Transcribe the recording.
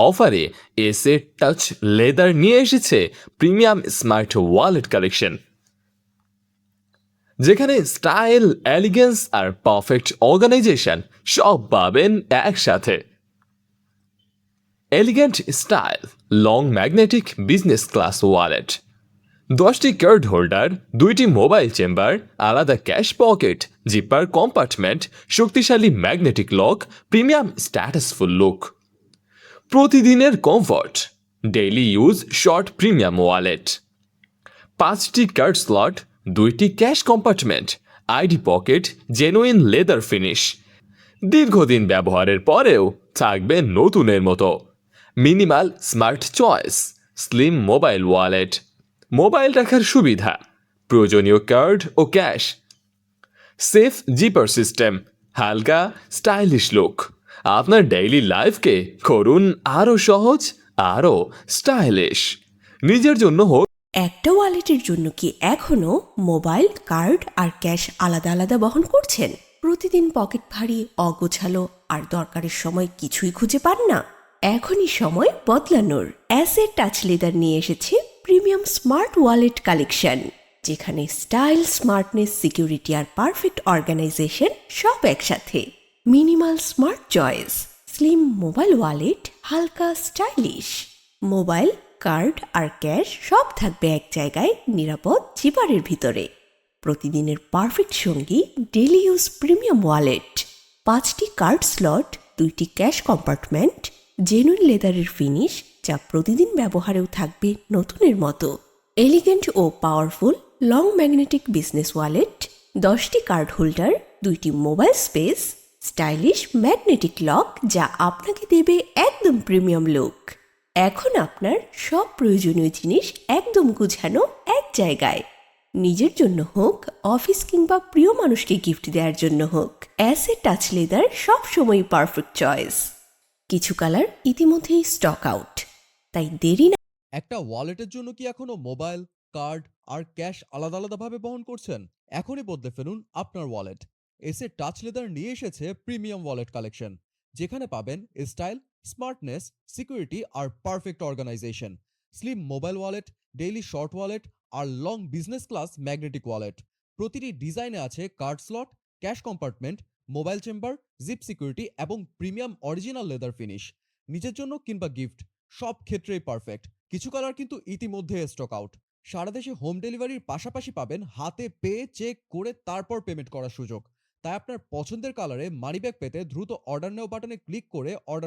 অফারে এসে touch leather নিয়ে এসেছে প্রিমিয়াম স্মার্ট ওয়ালেট কালেকশন, যেখানে স্টাইল, এলিগেন্স আর পারফেক্ট অর্গানাইজেশন সব পাবেন একসাথে। Elegant style long magnetic business class wallet, 10টি কার্ড হোল্ডার, 2টি মোবাইল চেম্বার, আলাদা ক্যাশ পকেট, জিপার কম্পার্টমেন্ট, শক্তিশালী ম্যাগনেটিক লক, প্রিমিয়াম স্ট্যাটাসফুল লুক। প্রতিদিনের comfort, daily use short premium wallet, 5টি কার্ড স্লট, 2টি cash compartment, ID pocket, genuine leather finish. দীর্ঘদিন ব্যবহারের পরেও থাকবে নতুনের মতো। Minimal smart choice, slim mobile wallet, mobile রাখার সুবিধা, প্রয়োজনীয় কার্ড ও ক্যাশ, সেফ জিপার সিস্টেম, হালকা স্টাইলিশ লুক। আপনার ডেইলি লাইফকে করুন আরও সহজ, আরও স্টাইলিশ। নিজের জন্য হোক। একটা ওয়ালেটের জন্য কি এখনো মোবাইল, কার্ড আর ক্যাশ আলাদা আলাদা বহন করছেন? প্রতিদিন পকেট ভারী, অগোছালো আর দরকারের সময় কিছুই খুঁজে পান না? এখনই সময় বদলানোর। অ্যাসেট টাচ লেদার নিয়ে এসেছে প্রিমিয়াম স্মার্ট ওয়ালেট কালেকশন, যেখানে স্টাইল, স্মার্টনেস, সিকিউরিটি আর পারফেক্ট অর্গানাইজেশন সব একসাথে। Minimal smart choice, slim mobile wallet, হালকা স্টাইলিশ। মোবাইল, কার্ড আর ক্যাশ সব থাকবে এক জায়গায়, নিরাপদ জিপারের ভিতরে। প্রতিদিনের পারফেক্ট সঙ্গী ডেইলি ইউজ প্রিমিয়াম ওয়ালেট, 5টি কার্ড স্লট, 2টি ক্যাশ কম্পার্টমেন্ট, জেনুইন লেদারের ফিনিশ যা প্রতিদিন ব্যবহারেও থাকবে নতুনের মতো। এলিগেন্ট ও powerful long magnetic business wallet, 10টি কার্ড হোল্ডার, 2টি mobile space, stylish magnetic lock যা আপনাকে দেবে একদম প্রিমিয়াম লুক। এখন আপনার সব প্রয়োজনীয় জিনিস একদম গুছানো এক জায়গায়। নিজের জন্য হোক, অফিস কিংবা প্রিয় মানুষকে গিফট দেওয়ার জন্য হোক, অ্যাসেট টাচ লেদার সবসময় পারফেক্ট চয়েস। কিছু কালার ইতিমধ্যেই স্টক আউট, তাই দেরি না। একটা ওয়ালেটের জন্য কি এখনো মোবাইল, কার্ড আর ক্যাশ আলাদা আলাদাভাবে বহন করছেন? এখনই বদলে ফেলুন আপনার ওয়ালেট। এসে টাচ লেদার নিয়ে এসেছে প্রিমিয়াম ওয়ালেট কালেকশন, যেখানে পাবেন স্টাইল, স্মার্টনেস, সিকিউরিটি আর perfect organisation. Slim mobile wallet, daily short wallet আর long business class magnetic wallet. প্রতিটি ডিজাইনে আছে card slot, cash compartment, mobile chamber, zip security এবং প্রিমিয়াম অরিজিনাল লেদার ফিনিশ। নিজের জন্য কিংবা গিফট, সব ক্ষেত্রেই পারফেক্ট। কিছু কালার কিন্তু ইতিমধ্যে স্টক আউট। সারা দেশে হোম ডেলিভারির পাশাপাশি পাবেন হাতে পেয়ে চেক করে তারপর পেমেন্ট করার সুযোগ। তাই আপনার পছন্দের কালারে মানিব্যাগ পেতে দ্রুত অর্ডার নাও বাটনে ক্লিক করে অর্ডার